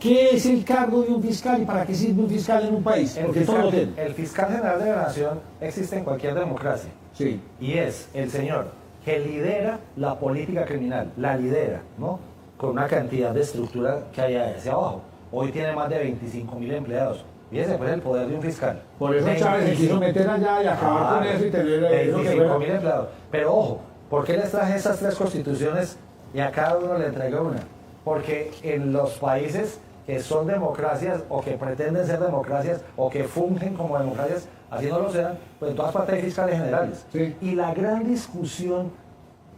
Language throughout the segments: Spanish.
¿Qué es el cargo de un fiscal y para qué sirve un fiscal en un país? Porque todo lo tiene. El fiscal general de la nación existe en cualquier democracia. Sí. Y es el señor que lidera la política criminal, la lidera, ¿no? Con una cantidad de estructura que hay hacia abajo. Hoy tiene más de 25.000 empleados. Fíjese, pues el poder de un fiscal. Por eso Chávez se quiso meter allá y acabar con eso y tener 25.000 empleados. Pero ojo, ¿por qué les traje esas tres constituciones y a cada uno le entregué una? Porque en los países que son democracias o que pretenden ser democracias o que fungen como democracias, así no lo sean, pues en todas partes hay fiscales generales. Sí. Y la gran discusión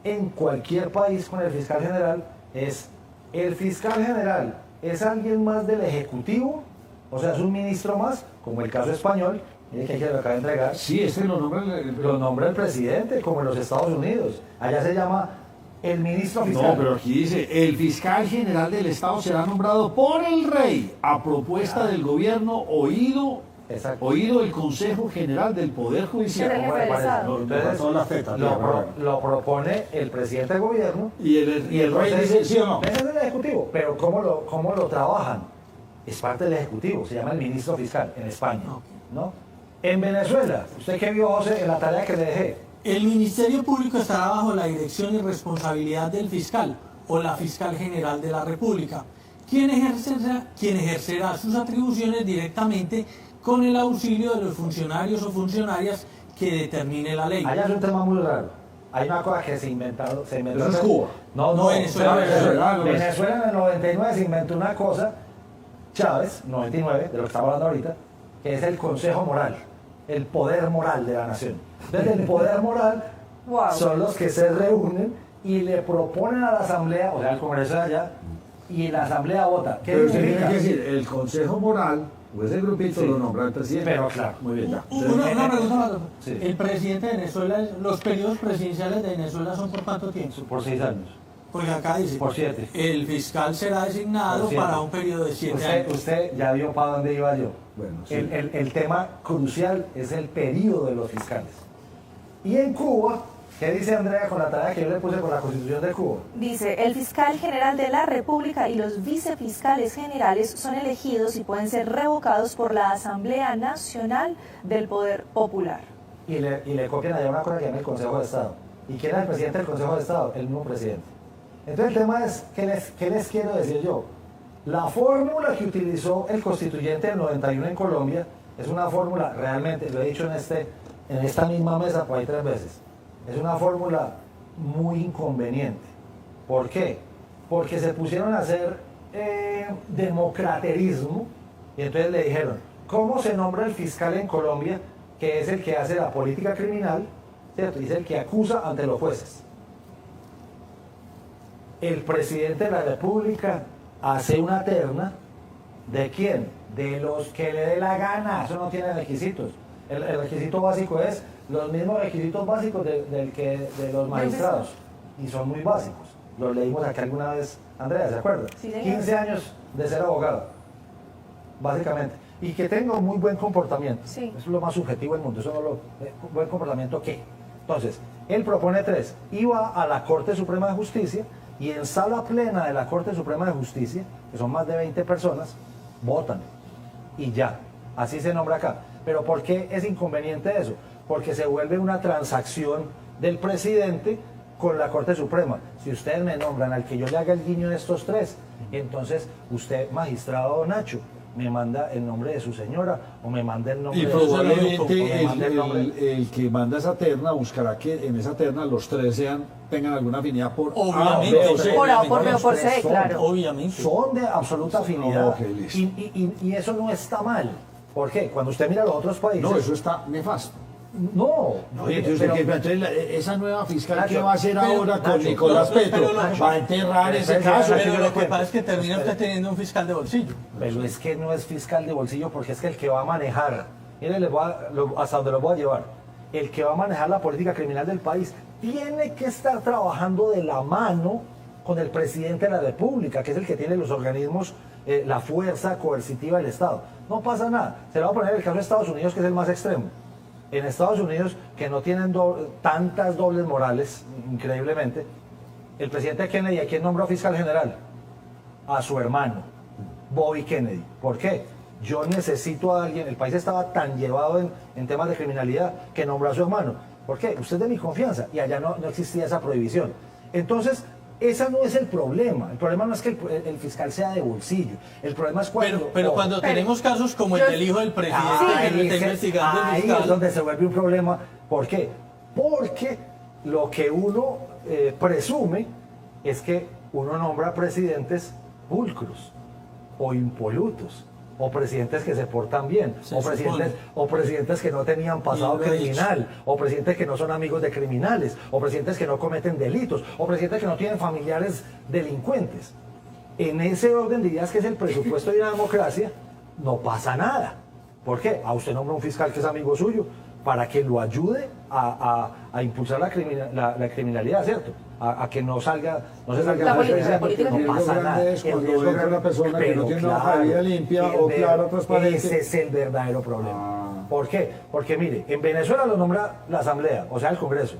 en cualquier país con el fiscal general es, ¿el fiscal general es alguien más del Ejecutivo? O sea, es un ministro más, como el caso español, que lo acaba de entregar. Sí, lo nombra el presidente, como en los Estados Unidos. Allá se llama el ministro fiscal. No, pero aquí dice, el fiscal general del Estado será nombrado por el rey a propuesta del gobierno oído el Consejo General del Poder Judicial. Lo propone el presidente del gobierno y el rey dice sí o no. Ese es el Ejecutivo, pero ¿cómo lo trabajan? Es parte del Ejecutivo, se llama el ministro fiscal en España, ¿no? En Venezuela, usted que vio, José, en la tarea que le dejé. El Ministerio Público estará bajo la dirección y responsabilidad del fiscal o la fiscal general de la República, quien ejercerá sus atribuciones directamente con el auxilio de los funcionarios o funcionarias que determine la ley. Allá es un tema muy raro. Hay una cosa que se inventó. ¿Eso es Cuba? No, Venezuela. Venezuela en el 99 se inventó una cosa, Chávez, 99, de lo que estamos hablando ahorita, que es el Consejo Moral, el poder moral de la nación. Entonces el poder moral son los que se reúnen y le proponen a la Asamblea, o sea, al Congreso de allá, y la Asamblea vota. ¿Qué significa? Que decir, el Consejo Moral, o ese grupito lo nombra el presidente. Pero claro. Muy bien, ya. Una pregunta más. Sí. El presidente de Venezuela, los periodos presidenciales de Venezuela son ¿por cuánto tiempo? Por 6 años. Porque acá dice, por 7. El fiscal será designado para un periodo de 7 años. Usted ya vio para dónde iba yo. Bueno, sí. El tema crucial es el periodo de los fiscales. Y en Cuba, ¿qué dice Andrea con la tarea que yo le puse con la Constitución de Cuba? Dice, el fiscal general de la República y los vicefiscales generales son elegidos y pueden ser revocados por la Asamblea Nacional del Poder Popular. Y le copian allá una cosa que llama el Consejo de Estado. ¿Y quién es el presidente del Consejo de Estado? El mismo presidente. Entonces el tema es, ¿qué les quiero decir yo? La fórmula que utilizó el constituyente del 91 en Colombia es una fórmula, realmente, lo he dicho en esta misma mesa por ahí 3 veces, es una fórmula muy inconveniente. ¿Por qué? Porque se pusieron a hacer democraterismo y entonces le dijeron, ¿cómo se nombra el fiscal en Colombia, que es el que hace la política criminal, ¿cierto? Y es el que acusa ante los jueces? El presidente de la República hace una terna, ¿de quién? De los que le dé la gana, eso no tiene requisitos. El requisito básico es los mismos requisitos básicos de los magistrados, y son muy básicos. Los leímos aquí alguna vez, Andrea, ¿se acuerda? Sí, 15 años de ser abogado, básicamente. Y que tenga un muy buen comportamiento. Sí. Eso es lo más subjetivo del mundo. Eso no buen comportamiento, ¿qué? Entonces, él propone 3. Iba a la Corte Suprema de Justicia y en sala plena de la Corte Suprema de Justicia, que son más de 20 personas, votan. Y ya. Así se nombra acá. Pero ¿por qué es inconveniente eso? Porque se vuelve una transacción del presidente con la Corte Suprema. Si ustedes me nombran al que yo le haga el guiño de estos 3, entonces usted, magistrado Nacho, me manda el nombre de su señora o me manda el nombre y de su probablemente el que manda esa terna buscará que en esa terna los 3 tengan alguna afinidad por obviamente, por A o por B o por C, claro. Obviamente. Son de absoluta afinidad. Okay, y eso no está mal. ¿Por qué? Cuando usted mira los otros países... No, eso está nefasto. No, entonces esa nueva fiscal, Nacho, ¿qué va a hacer ahora con Nacho, Nicolás Petro? Nacho, va a enterrar ese caso. Pero lo que pasa es que termina usted teniendo un fiscal de bolsillo. Pero es que no es fiscal de bolsillo, porque es que el que va a manejar, miren, hasta donde lo voy a llevar, el que va a manejar la política criminal del país tiene que estar trabajando de la mano con el presidente de la República, que es el que tiene los organismos, la fuerza coercitiva del Estado. No pasa nada. Se le va a poner el caso de Estados Unidos, que es el más extremo. En Estados Unidos, que no tienen tantas dobles morales, increíblemente, el presidente Kennedy, ¿a quién nombró fiscal general? A su hermano. Bobby Kennedy. ¿Por qué? Yo necesito a alguien, el país estaba tan llevado en temas de criminalidad que nombró a su hermano. ¿Por qué? Usted es de mi confianza y allá no existía esa prohibición. Entonces, ese no es el problema. El problema no es que el fiscal sea de bolsillo. El problema es cuando... Pero cuando tenemos casos como el del hijo del presidente que lo está investigando el ahí fiscal. es donde se vuelve un problema. ¿Por qué? Porque lo que uno presume es que uno nombra presidentes pulcros o impolutos, o presidentes que se portan bien, o presidentes que no tenían pasado criminal, o presidentes que no son amigos de criminales, o presidentes que no cometen delitos, o presidentes que no tienen familiares delincuentes. En ese orden de ideas que es el presupuesto de una democracia, no pasa nada. ¿Por qué? A usted nombra un fiscal que es amigo suyo para que lo ayude a impulsar la criminalidad, ¿cierto? A que no se salga la política. No pasa nada. Es cuando entra una persona que no tiene una hoja de vida limpia o clara, transparente. Ese es el verdadero problema. ¿Por qué? Porque mire, en Venezuela lo nombra la Asamblea, o sea, el Congreso.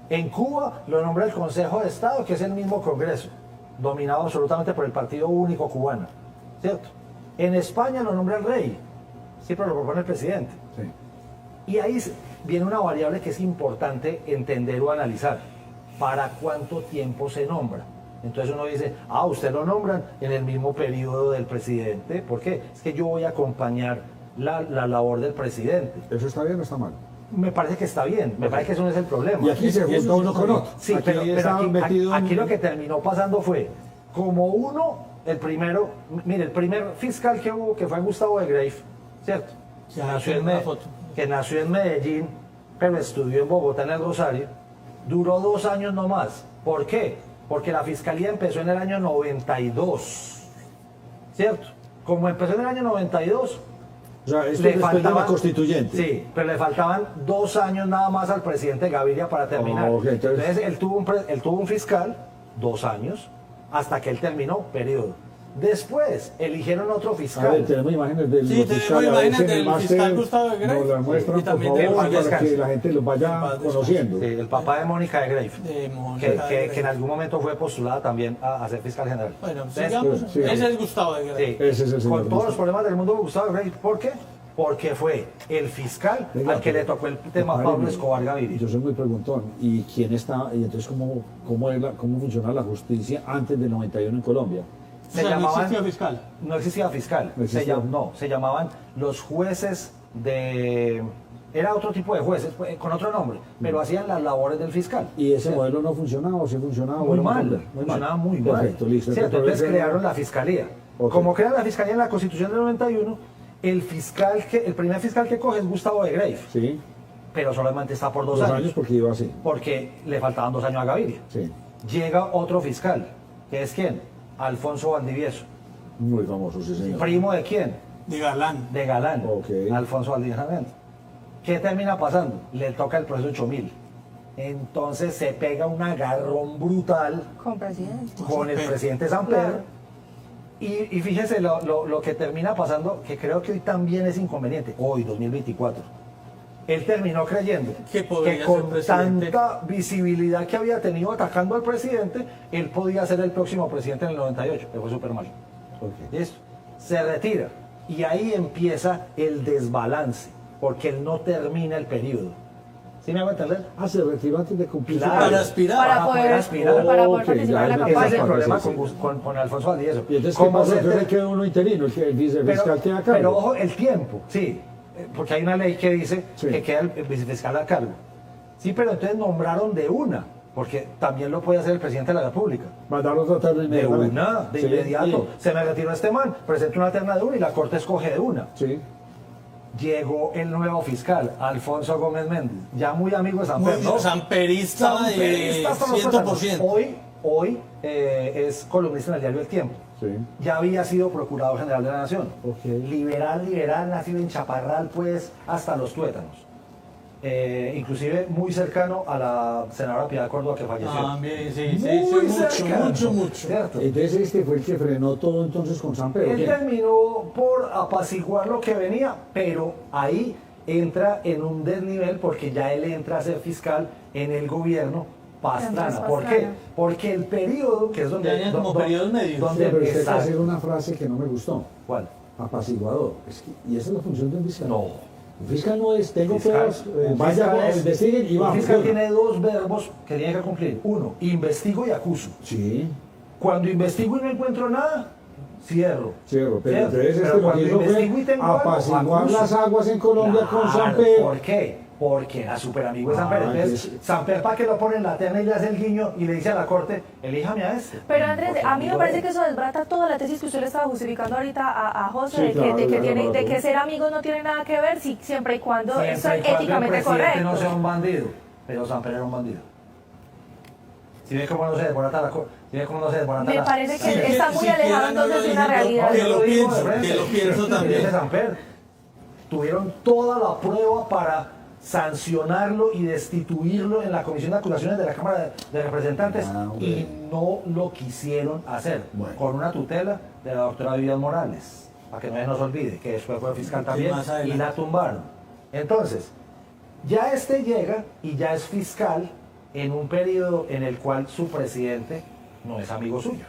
En Cuba lo nombra el Consejo de Estado, que es el mismo Congreso, dominado absolutamente por el Partido Único Cubano, ¿cierto? En España lo nombra el rey, siempre lo propone el presidente. Sí. Y ahí viene una variable que es importante entender o analizar. ¿Para cuánto tiempo se nombra? Entonces uno dice, usted lo nombran en el mismo periodo del presidente. ¿Por qué? Es que yo voy a acompañar la labor del presidente. ¿Eso está bien o está mal? Me parece que está bien, me parece que eso no es el problema. Y aquí se junta uno con otro. Sí, pero aquí lo que terminó pasando fue, como uno, el primero, mire, el primer fiscal que hubo, que fue Gustavo de Greiff, ¿cierto? Que nació en Medellín, pero estudió en Bogotá, en el Rosario. Duró 2 años nomás. ¿Por qué? Porque la fiscalía empezó en el año 92. ¿Cierto? Como empezó en el año 92. O sea, esto después de la constituyente. Sí, pero le faltaban 2 años nada más al presidente Gaviria para terminar. Okay, entonces él tuvo un fiscal, 2 años, hasta que él terminó periodo. Después eligieron otro fiscal. A ver, tenemos imágenes del fiscal. Sí, tenemos imágenes del fiscal Gustavo de Greiff. Nos las muestran, por favor, para que la gente los vaya conociendo. Sí, el papá de Mónica de Greiff, que en algún momento fue postulada también a ser fiscal general. Bueno, sigamos. Ese es Gustavo de Greiff. Sí, ese es el señor. Con todos los problemas del mundo, Gustavo de Greiff. ¿Por qué? Porque fue el fiscal al que le tocó el tema a Pablo Escobar Gaviria. Yo soy muy preguntón. ¿Y quién está? Y entonces, ¿cómo funciona la justicia antes del 91 en Colombia? No existía fiscal. No existía fiscal. Se llamaban los jueces de... Era otro tipo de jueces, con otro nombre, pero hacían las labores del fiscal. ¿Y ese modelo no funcionaba o sí funcionaba? Muy mal, funcionaba muy mal. Perfecto, listo. Entonces crearon la fiscalía. Okay. Como crean la fiscalía en la Constitución del 91, el primer fiscal que coge es Gustavo de Greiff. Sí. Pero solamente está por 2 años. 2 años porque iba así. Porque le faltaban 2 años a Gaviria. Sí. Llega otro fiscal, que es ¿quién? Alfonso Valdivieso. Muy famoso, sí, señor. ¿Primo de quién? De Galán. De Galán. Okay. Alfonso Valdivieso. ¿Qué termina pasando? Le toca el proceso 8000. Entonces se pega un agarrón brutal con el presidente Samper. Claro. Y fíjese lo que termina pasando, que creo que hoy también es inconveniente. Hoy, 2024. Él terminó creyendo que con tanta visibilidad que había tenido atacando al presidente, él podía ser el próximo presidente en el 98, que fue súper mal. Okay. ¿Listo? Se retira y ahí empieza el desbalance, porque él no termina el periodo. ¿Sí me hago entender? Se retiró antes de cumplir. Claro, para aspirar. Para poder participar en la campaña. Ese es el problema con Alfonso Valdivieso. ¿Y entonces qué pasó? Entonces quedó uno interino, el vicefiscal queda a cargo. Pero ojo, el tiempo, sí. Porque hay una ley que dice que queda el vicefiscal a cargo. Sí, pero entonces nombraron de una, porque también lo puede hacer el presidente de la República. Mandarlo a tratar de inmediato. De inmediato. Sí. Se me retiró este man, presenta una terna de una y la Corte escoge de una. Sí. Llegó el nuevo fiscal, Alfonso Gómez Méndez, ya muy amigo de Samper, ¿no? Samperista de 100%. Hoy es columnista en el diario El Tiempo. Sí. Ya había sido procurador general de la Nación. Okay. Liberal, nacido en Chaparral, pues, hasta los tuétanos. Inclusive muy cercano a la senadora Piedad Córdoba que falleció. También, sí, mucho. ¿Cierto? Entonces este fue el que frenó todo entonces con Samper. Él terminó por apaciguar lo que venía, pero ahí entra en un desnivel porque ya él entra a ser fiscal en el gobierno Pastrana. ¿Por qué? Porque el periodo, que es donde... Tenían como periodos medios. Donde Sí, pero usted está- acaba de hacer una frase que no me gustó. ¿Cuál? Apaciguador. Y esa es la función de un fiscal. No. Un fiscal no es, tengo Fiscal- pruebas, un vaya, fiscal es- investiguen y un vamos. fiscal tiene dos verbos que tiene que cumplir. Uno, investigo y acuso. Sí, Cuando investigo y no encuentro nada, cierro. cierro, pero ¿Cierto? entonces Pero lo que cuando hizo investigo y fue tengo algo, apaciguar acuso. las aguas en Colombia con Claro, Samper. ¿por qué? Porque a super amigo de Samper. Ah, Entonces, que es- Samper, ¿para qué lo pone en la terna y le hace el guiño y le dice a la corte, elíjame a este? Pero Andrés, Porque a mí me no parece es. que eso desbrata toda la tesis que usted le estaba justificando ahorita a José, Sí, de, claro, que, ya lo de que mató. ser amigos no tiene nada que ver, siempre y cuando eso Siempre es y cuando el éticamente presidente correcto. no sea un bandido. Pero Samper era un bandido. Si ve cómo no se desbarata la corte, si ve cómo no se desbarata Me la... parece que Sí, está muy siquiera alejado no lo entonces de una dije, realidad. que lo digo pienso, de frente. que lo pienso también. Dice Samper, tuvieron toda la prueba para sancionarlo y destituirlo en la Comisión de Acusaciones de la Cámara de Representantes Ah, hombre. y no lo quisieron hacer, Bueno. con una tutela de la doctora Vivian Morales, para que no se nos olvide, que después fue fiscal también, más y adelante. la tumbaron. Entonces, ya este llega y ya es fiscal en un periodo en el cual su presidente no es amigo suyo.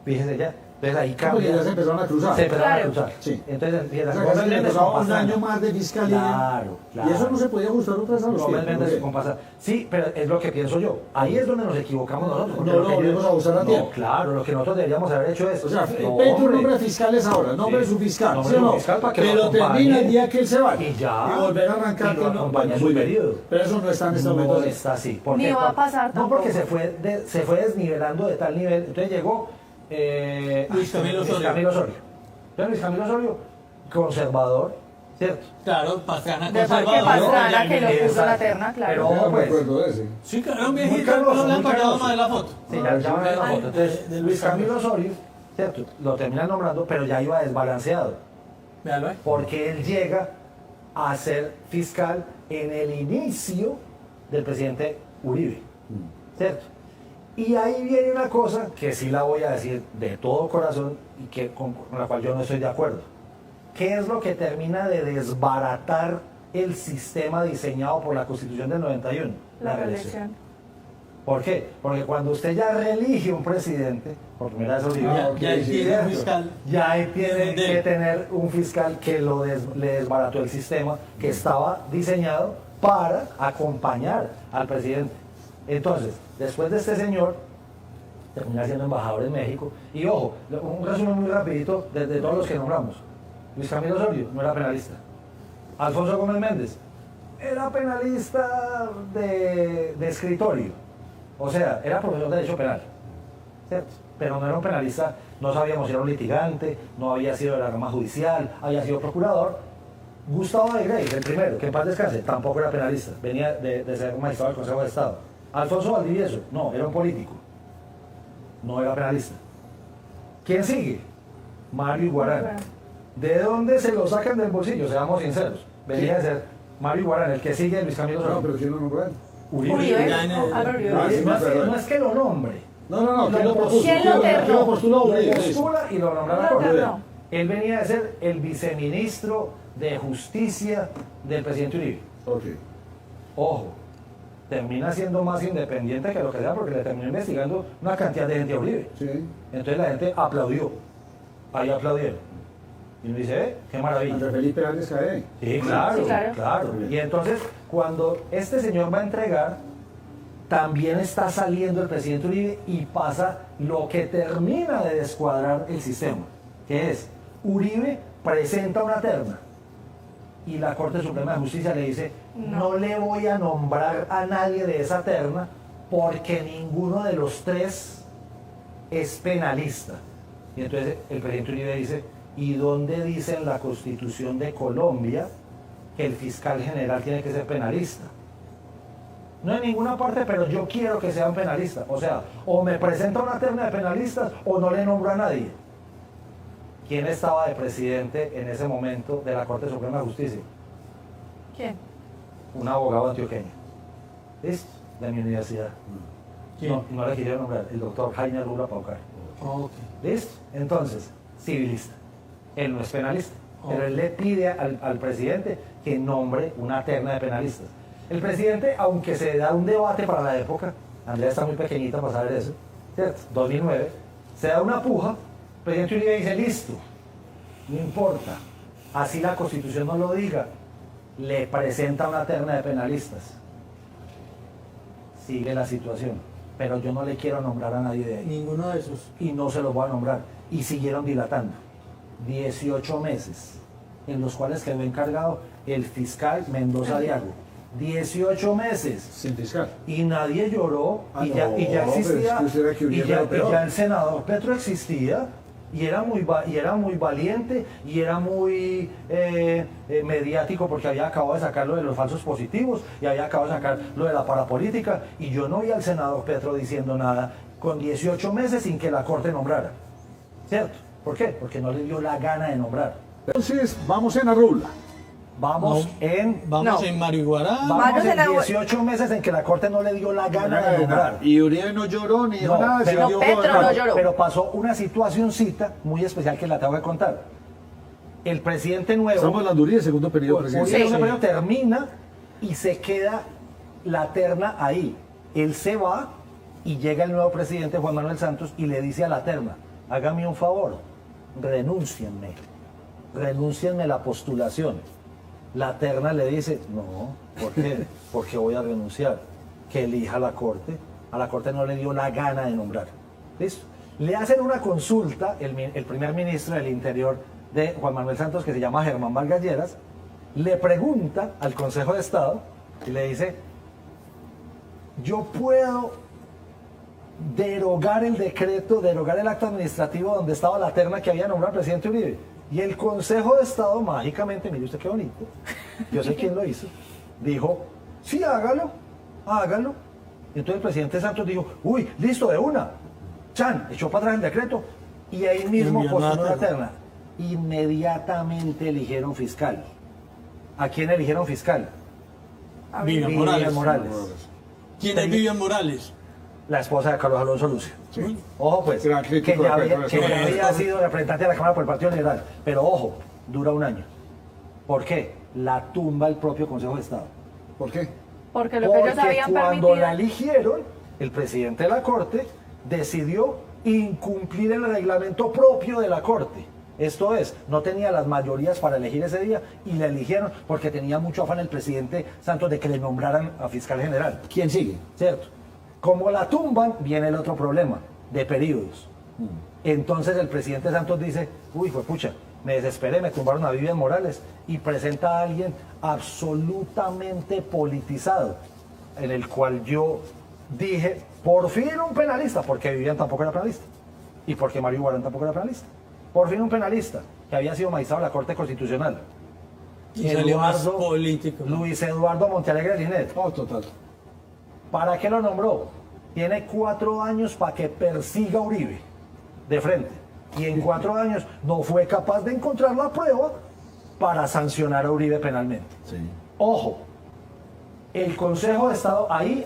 Fíjese ya. Entonces ahí Porque cambia. ya se empezaron a cruzar. Se empezaron Claro. a cruzar. Sí. Entonces, O sea, casi le pasaba un año más de fiscalía. Claro, claro. Y eso no se podía ajustar otra vez a los Gómez tiempos. Méndez ¿no? con pasar. Sí, pero es lo que pienso yo. Ahí es donde nos equivocamos nosotros. porque No lo lo que volvimos a usar a tiempo. No, claro, lo que nosotros deberíamos haber hecho es. O sea, no, Petro hombre, nombre de fiscales ahora, nombre de Sí. su fiscal, Nombre ¿sí o de su no? fiscal para que lo Pero acompañe. termina el día que él se vaya. Y ya. Y volver a arrancar Y lo con acompaña muy su bien. periodo. Pero eso no está en este momento. No así. está así. Ni va a pasar No, porque tampoco. se fue desnivelando de tal nivel. Entonces llegó Luis Camilo Osorio. Entonces Luis Camilo Osorio, conservador, ¿cierto? Claro, Pastrana De Parque conservador. Pastrana, que lo puso en la Exacto. terna, claro. Pero, Yo no me pues, acuerdo de ese. Sí, claro, un Muy viejito, canoso, no le han muy pagado canoso. más la foto. Sí, ya van a ver la Ay, foto. Entonces, de Luis Camilo Osorio, ¿cierto? Lo terminan nombrando, pero ya iba desbalanceado. Véalo ahí. Porque él llega a ser fiscal en el inicio del presidente Uribe, ¿cierto? Y ahí viene una cosa que sí la voy a decir de todo corazón y que con la cual yo no estoy de acuerdo. ¿Qué es lo que termina de desbaratar el sistema diseñado por la Constitución del 91? La reelección. ¿Por qué? Porque cuando usted ya reelige un presidente, por primera vez Uribe, Ya, ok, ya sí, tiene ¿cierto? un fiscal. Ya ahí tiene De- que tener un fiscal que le desbarató el sistema que estaba diseñado para acompañar al presidente. Entonces, después de este señor, termina siendo embajador en México. Y ojo, un resumen muy rapidito de todos los que nombramos. Luis Camilo Osorio no era penalista. Alfonso Gómez Méndez era penalista de escritorio. O sea, era profesor de Derecho Penal. ¿Cierto? Pero no era un penalista, no sabíamos si era un litigante, no había sido de la rama judicial, había sido procurador. Gustavo de Grey, el primero, que en paz descanse, tampoco era penalista, venía de ser magistrado del Consejo de Estado. Alfonso Valdivieso, no, era un político, no era penalista. ¿Quién sigue? Mario Iguarán. ¿De dónde se lo sacan del bolsillo? Seamos sinceros. Venía de ser Mario Iguarán, el que sigue de Luis Camilo No, Osorio. pero ¿quién lo nombró? Uribe. Ya en el- Álvaro Uribe. Ah, sí, No es que lo nombre. No, ¿quién lo propuso? ¿Quién lo ¿Quién terró? lo postuló? Lo Uribe, eso. postula y lo nombra la Lo Corte. terró. Él venía de ser el viceministro de Justicia del presidente Uribe. Ok. Ojo, termina siendo más independiente que lo que sea porque le terminó investigando una cantidad de gente a Uribe. Sí. Entonces la gente aplaudió. Ahí aplaudieron. Y uno dice, qué maravilla. Andrés Felipe Arias Cae. Sí, claro, Sí, claro. claro. Y entonces, cuando este señor va a entregar, también está saliendo el presidente Uribe y pasa lo que termina de descuadrar el sistema, que es, Uribe presenta una terna y la Corte Suprema de Justicia le dice, no le voy a nombrar a nadie de esa terna porque ninguno de los tres es penalista. Y entonces el presidente Uribe dice, ¿y dónde dice en la Constitución de Colombia que el fiscal general tiene que ser penalista? No en ninguna parte, pero yo quiero que sean penalistas. O sea, o me presenta una terna de penalistas o no le nombro a nadie. ¿Quién estaba de presidente en ese momento de la Corte Suprema de Justicia? ¿Quién? Un abogado antioqueño. ¿Listo? De mi universidad. ¿Quién? No le quería nombrar, el doctor Jaime Rula Paucar. Ok. ¿Listo? Entonces, civilista. Él no es penalista, pero Ok. él le pide al presidente que nombre una terna de penalistas. El presidente, aunque se da un debate para la época, Andrea está muy pequeñita para saber eso, ¿cierto? 2009, se da una puja, el presidente Uribe dice, listo, no importa, así la Constitución no lo diga, le presenta una terna de penalistas. Sigue la situación, pero yo no le quiero nombrar a nadie de ahí. Ninguno de esos. Y no se los voy a nombrar. Y siguieron dilatando. 18 meses, en los cuales quedó encargado el fiscal Mendoza Diago. 18 meses. Sin fiscal. Y nadie lloró, Ah, y ya no, existía, pero es que usted era que y hubiera ya, lo peor. y ya el senador Petro existía, y era muy valiente, y era muy mediático, porque había acabado de sacar lo de los falsos positivos, y había acabado de sacar lo de la parapolítica, y yo no vi al senador Petro diciendo nada, con 18 meses sin que la Corte nombrara. ¿Cierto? ¿Por qué? Porque no le dio la gana de nombrar. Entonces, vamos en Arrula. Vamos en Vamos en Mario Iguará. vamos en en la- 18 meses en que la Corte no le dio la gana de nombrar. Y Uribe no lloró ni dijo No, nada. pero, siguió Petro gobernando. no lloró. pero pasó una situacioncita muy especial que la tengo que contar. El presidente nuevo, Estamos hablando de Uribe, segundo periodo Uribe presidencial. ese periodo termina y se queda la terna ahí. Él se va y llega el nuevo presidente Juan Manuel Santos y le dice a la terna, hágame un favor, renúncienme la postulación. La terna le dice, no, ¿por qué? Porque voy a renunciar. Que elija la Corte. A la Corte no le dio la gana de nombrar. ¿Listo? Le hacen una consulta el primer ministro del Interior de Juan Manuel Santos, que se llama Germán Vargas Lleras, le pregunta al Consejo de Estado y le dice, yo puedo derogar el decreto, derogar el acto administrativo donde estaba la terna que había nombrado al presidente Uribe. Y el Consejo de Estado, mágicamente, mire usted qué bonito, yo sé quién lo hizo, dijo, sí, hágalo. Y entonces el presidente Santos dijo, uy, listo, de una. Chan, echó para atrás el decreto y ahí mismo Envió la postuló la terna. terna. Inmediatamente eligieron fiscal. ¿A quién eligieron fiscal? Vivian Vivian Morales. ¿Quién es Vivian Morales? La esposa de Carlos Alonso Lucio. Sí. Ojo pues, Gran que crítico ya de había, Petro, que ya eso. había sido representante de la Cámara por el Partido Liberal. Pero ojo, dura un año. ¿Por qué? La tumba el propio Consejo de Estado. ¿Por qué? Porque lo que ellos Porque habían cuando permitido. la eligieron, el presidente de la Corte decidió incumplir el reglamento propio de la Corte. Esto es, no tenía las mayorías para elegir ese día y la eligieron porque tenía mucho afán el presidente Santos de que le nombraran a fiscal general. ¿Quién sigue? ¿Cierto? Como la tumban, viene el otro problema, de periodos. Entonces el presidente Santos dice, uy, fue pucha, me desesperé, me tumbaron a Vivian Morales y presenta a alguien absolutamente politizado, en el cual yo dije, por fin un penalista, porque Vivian tampoco era penalista y porque Mario Iguarán tampoco era penalista. Por fin un penalista que había sido magistrado de la Corte Constitucional. Y salió más político, ¿no? Luis Eduardo Montealegre Linet. Oh, total. ¿Para qué lo nombró? Tiene 4 años para que persiga a Uribe de frente. Y en 4 años no fue capaz de encontrar la prueba para sancionar a Uribe penalmente. Sí. Ojo, el Consejo de Estado, ahí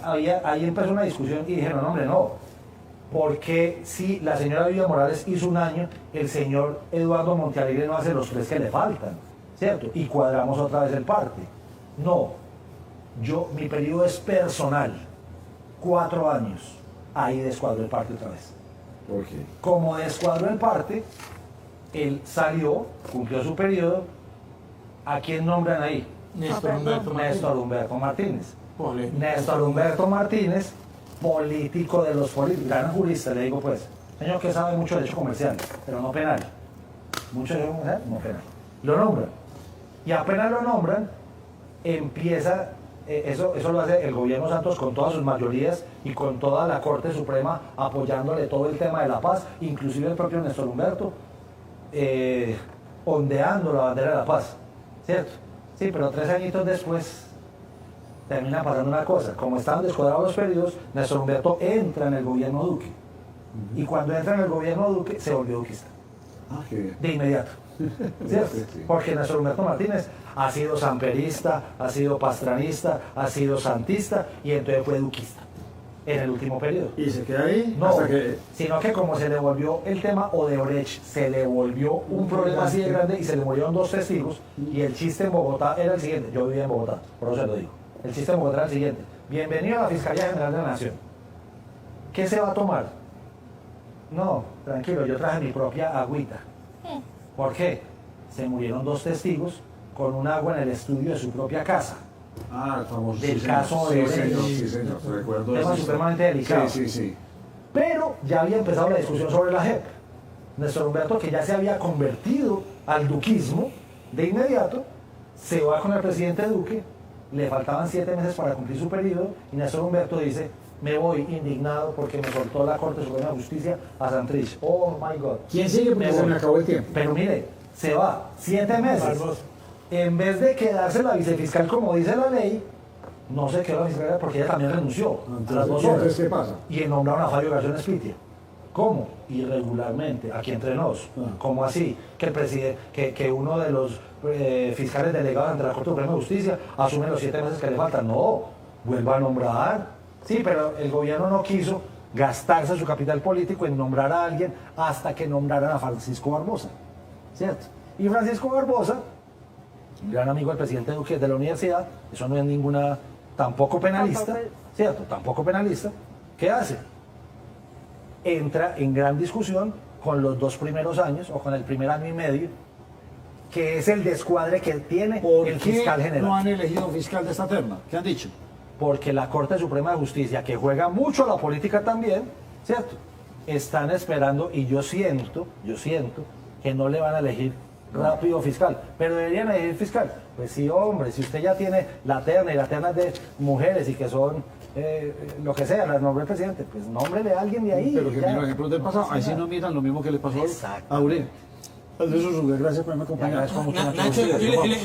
empezó una discusión y dijeron, hombre, no. Porque si la señora Vivian Morales hizo un año, el señor Eduardo Montealegre no hace los 3 que le faltan, ¿cierto? Y cuadramos otra vez el parte. No, mi periodo es personal. 4 años. Ahí descuadró el parte otra vez. ¿Por qué? Como descuadró el parte, él salió, cumplió su periodo. ¿A quién nombran ahí? Néstor Humberto Martínez. Néstor Humberto Martínez. Polémico. Néstor Humberto Martínez, político de los políticos, gran jurista, le digo pues. Señor que sabe mucho de derecho comercial, pero no penal. Mucho de derecho comercial, no penal. Lo nombran. Y apenas lo nombran, empieza, eso lo hace el gobierno Santos con todas sus mayorías y con toda la Corte Suprema apoyándole todo el tema de la paz, inclusive el propio Néstor Humberto, ondeando la bandera de la paz. ¿Cierto? Sí, pero 3 añitos después termina pasando una cosa. Como estaban descuadrados los periodos, Néstor Humberto entra en el gobierno Duque. Y cuando entra en el gobierno Duque, se volvió duquista. Ah, qué bien. De inmediato. ¿Cierto? Sí, sí. Porque Néstor Humberto Martínez ha sido samperista, ha sido pastranista, ha sido santista y entonces fue duquista en el último periodo. ¿Y se queda ahí? No, Hasta que... sino que como se le volvió el tema Odebrecht, se le volvió un problema así de grande y se le murieron 2 testigos y el chiste en Bogotá era el siguiente, yo vivía en Bogotá, por eso se lo digo, el chiste en Bogotá era el siguiente, bienvenido a la Fiscalía General de la Nación, ¿Qué se va a tomar? No, tranquilo, yo traje mi propia agüita. ¿Por qué? Se murieron 2 testigos con un agua en el estudio de su propia casa. Ah, el famoso. Del sí, caso señor. de Sí, señor, Odebrecht. sí, señor. Recuerdo Tema esa historia. supremamente delicado. Sí, sí, sí. Pero ya había empezado la discusión sobre la JEP. Néstor Humberto, que ya se había convertido al duquismo, de inmediato se va con el presidente Duque, le faltaban 7 meses para cumplir su periodo, y Néstor Humberto dice, me voy indignado porque me soltó la Corte Suprema de Justicia a Santrich. Oh my God. ¿Quién sigue? Porque se me acabó el tiempo. Pero mire, se va 7 meses. En vez de quedarse la vicefiscal como dice la ley, no se quedó la fiscalía porque ella también renunció a las 2 horas. Entonces, ¿qué pasa? Y nombraron a Fabio García Espitia. ¿Cómo? Irregularmente, aquí entre nos. ¿Cómo así? Que el presidente, que uno de los fiscales delegados ante la Corte Suprema de Justicia asume los 7 meses que le faltan. No, vuelva a nombrar. Sí, pero el gobierno no quiso gastarse su capital político en nombrar a alguien hasta que nombraran a Francisco Barbosa. ¿Cierto? Y Francisco Barbosa, gran amigo del presidente Duque de la universidad, eso no es ninguna, tampoco penalista, ¿cierto? Tampoco penalista. ¿Qué hace? Entra en gran discusión con los 2 primeros años o con el primer año y medio, que es el descuadre que tiene ¿Por el qué fiscal general. no han elegido fiscal de esta terna? ¿Qué han dicho? Porque la Corte Suprema de Justicia, que juega mucho a la política también, ¿cierto? Están esperando, y yo siento que no le van a elegir rápido fiscal, pero deberían elegir fiscal. Pues sí, hombre, si usted ya tiene la terna y la terna de mujeres y que son lo que sea, las nombre el presidente, pues nómbrele a alguien de ahí. Pero que ya. miren ejemplos del pasado, ahí sí no miran lo mismo que le pasó Exacto. a Uribe. Gracias por haberme acompañado. Le agradezco mucho, Nacho, Nacho.